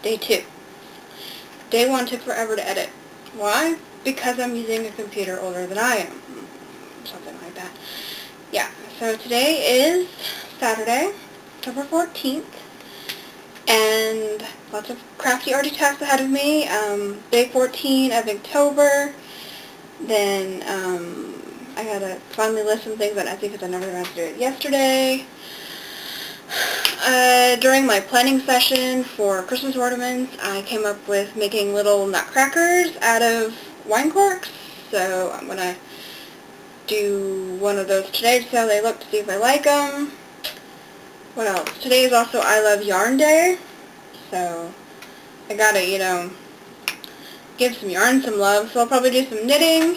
Day 2. Day 1 took forever to edit. Why? Because I'm using a computer older than I am. Something like that. Yeah, so today is Saturday, October 14th, and lots of crafty arty tasks ahead of me. Day 14 of October, then I gotta finally list some things on Etsy because I never got to do it yesterday. During my planning session for Christmas ornaments, I came up with making little nutcrackers out of wine corks, so I'm going to do one of those today to see how they look, to see if I like them. What else? Today is also I Love Yarn Day, so I gotta, give some yarn some love, so I'll probably do some knitting.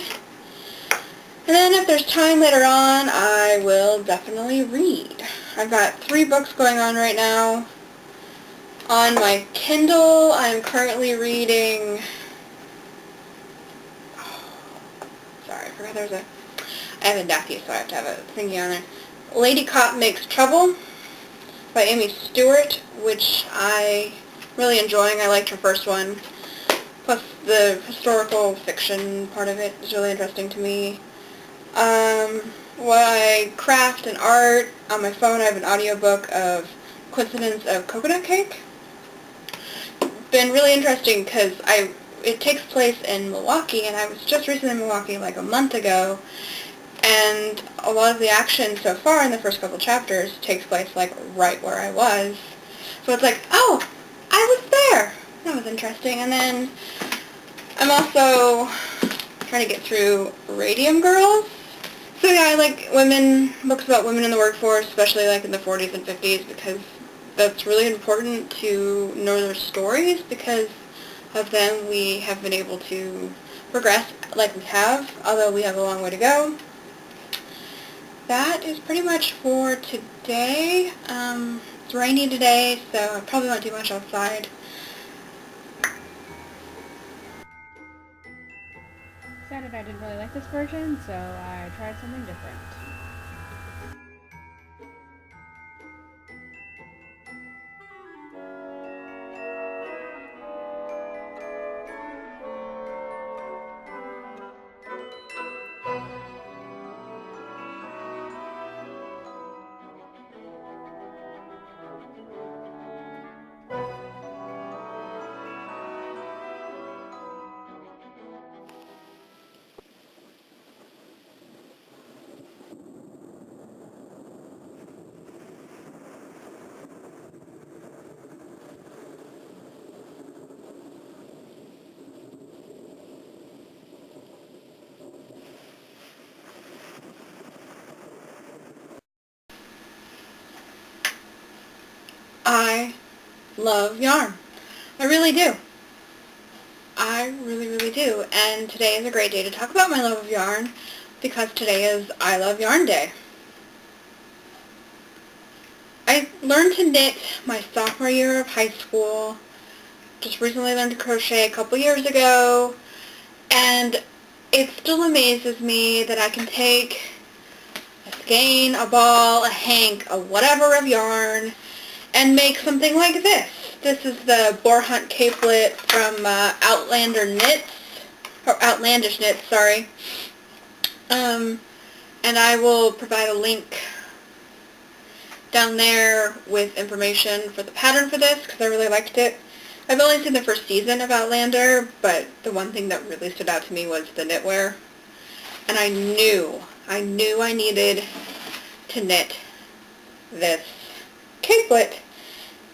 And then if there's time later on, I will definitely read. I've got 3 books going on right now. On my Kindle, I'm currently reading... sorry, I forgot there's a... I have a Daffy, so I have to have a thingy on there. Lady Cop Makes Trouble by Amy Stewart, which I'm really enjoying. I liked her first one. Plus the historical fiction part of it is really interesting to me. What I craft and art, on my phone I have an audiobook of Coincidence of Coconut Cake. Been really interesting because it takes place in Milwaukee, and I was just recently in Milwaukee like a month ago, and a lot of the action so far in the first couple chapters takes place like right where I was. So it's like, oh, I was there! That was interesting. And then I'm also trying to get through Radium Girls. So yeah, I like books about women in the workforce, especially like in the 40s and 50s, because that's really important to know their stories. Because of them, we have been able to progress like we have, although we have a long way to go. That is pretty much for today. It's rainy today, so I probably won't do much outside. Decided I didn't really like this version, so I tried something different. I love yarn. I really do. I really, really do. And today is a great day to talk about my love of yarn, because today is I Love Yarn Day. I learned to knit my sophomore year of high school. Just recently learned to crochet a couple years ago. And it still amazes me that I can take a skein, a ball, a hank, a whatever of yarn, and make something like this. This is the Boar Hunt capelet from Outlandish Knits, sorry. And I will provide a link down there with information for the pattern for this, because I really liked it. I've only seen the first season of Outlander, but the one thing that really stood out to me was the knitwear. And I knew I needed to knit this capelet.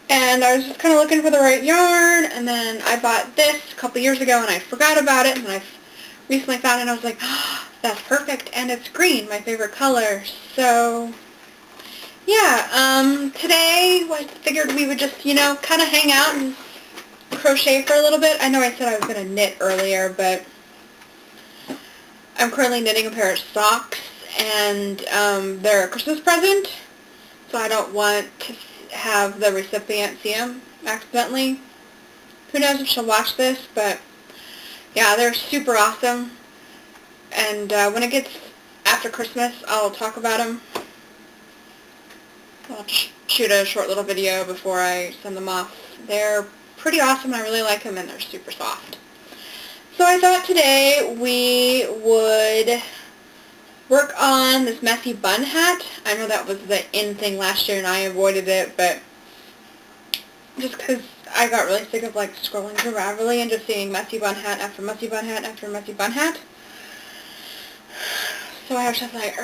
And I was just kind of looking for the right yarn, and then I bought this a couple years ago, and I forgot about it, and then I recently found it, and I was like, oh, that's perfect, and it's green, my favorite color. So, yeah, today I figured we would just, kind of hang out and crochet for a little bit. I know I said I was going to knit earlier, but I'm currently knitting a pair of socks, and they're a Christmas present, so I don't want to have the recipient see them accidentally. Who knows if she'll watch this, but yeah, they're super awesome. And when it gets after Christmas, I'll talk about them. I'll shoot a short little video before I send them off. They're pretty awesome. I really like them, and they're super soft. So I thought today we would work on this messy bun hat. I know that was the in thing last year and I avoided it, but just because I got really sick of like scrolling through Ravelry and just seeing messy bun hat after messy bun hat after messy bun hat. So I was just like,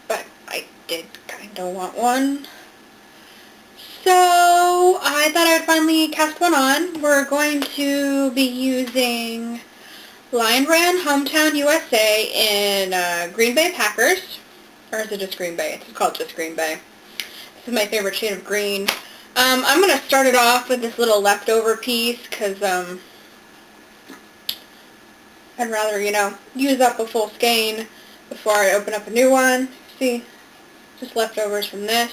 but I did kind of want one. So I thought I would finally cast one on. We're going to be using Lion Brand Hometown USA in Green Bay Packers. Or is it just Green Bay? It's called just Green Bay. This is my favorite shade of green. I'm going to start it off with this little leftover piece because I'd rather, use up a full skein before I open up a new one. See, just leftovers from this.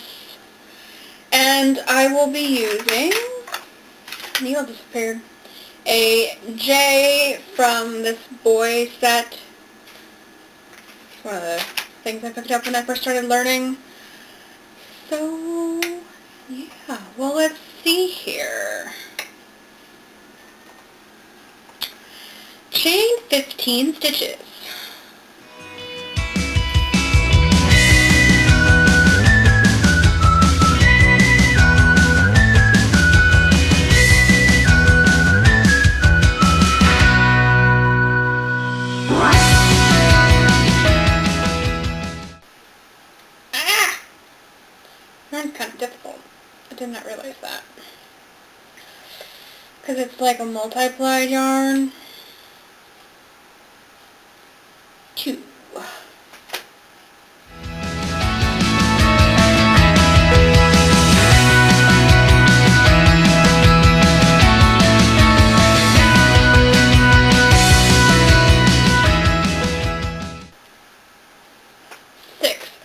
And I will be using, Neil disappeared, a J from this boy set. It's one of the things I picked up when I first started learning. So, yeah, well, let's see here. Chain 15 stitches. That's kind of difficult. I did not realize that. Because it's like a multi-plied yarn. 2.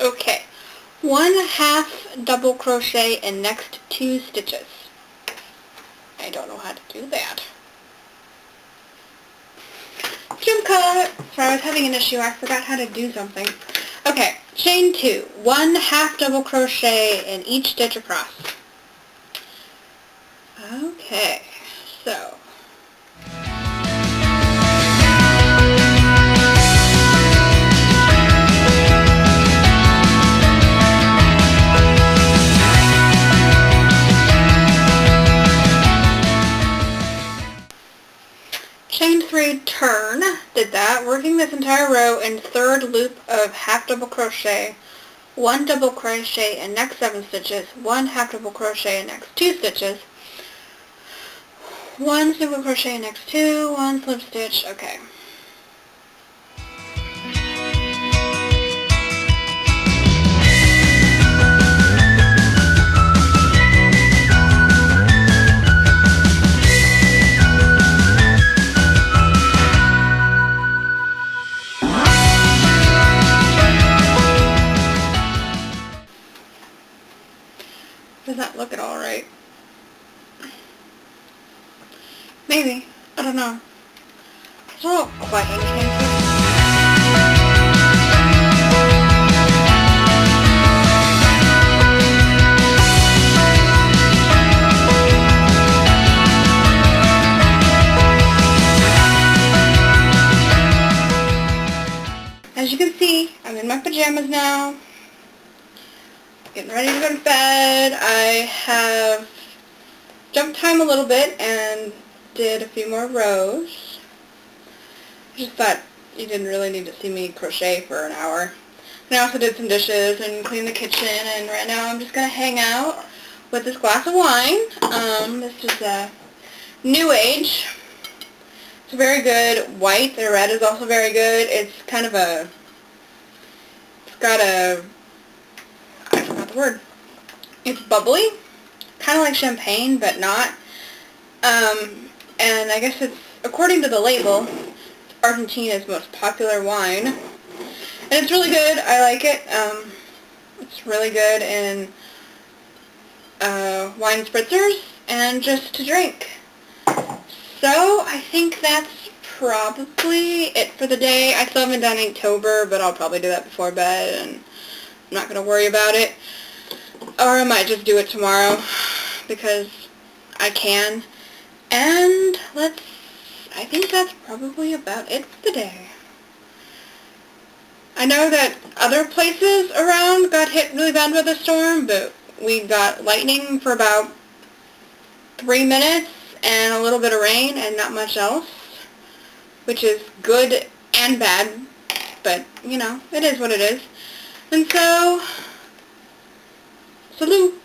Okay. 1/2 double crochet in next 2 stitches. I don't know how to do that. Jump cut! Sorry, I was having an issue. I forgot how to do something. Okay, chain 2. 1/2 double crochet in each stitch across. Okay, so. Chain 3, turn, did that, working this entire row in 3rd loop of 1/2 double crochet, 1 double crochet in next 7 stitches, 1/2 double crochet in next 2 stitches, 1 single crochet in next 2, 1 slip stitch, okay. Does that look at all right? Maybe. I don't know. It's not quite anything. As you can see, I'm in my pajamas now. Getting ready to go to bed. I have jumped time a little bit and did a few more rows. I just thought you didn't really need to see me crochet for an hour. And I also did some dishes and cleaned the kitchen, and right now I'm just going to hang out with this glass of wine. This is a New Age. It's very good white. The red is also very good. It's kind of a, it's got a, I forgot the word. It's bubbly, kind of like champagne, but not. And I guess it's, according to the label, it's Argentina's most popular wine. And it's really good. I like it. It's really good in wine spritzers and just to drink. So I think that's probably it for the day. I still haven't done Inktober, but I'll probably do that before bed, and I'm not going to worry about it. Or I might just do it tomorrow, because I can. And I think that's probably about it for the day. I know that other places around got hit really bad by the storm, but we got lightning for about 3 minutes and a little bit of rain and not much else, which is good and bad, but, you know, it is what it is. And so, salute.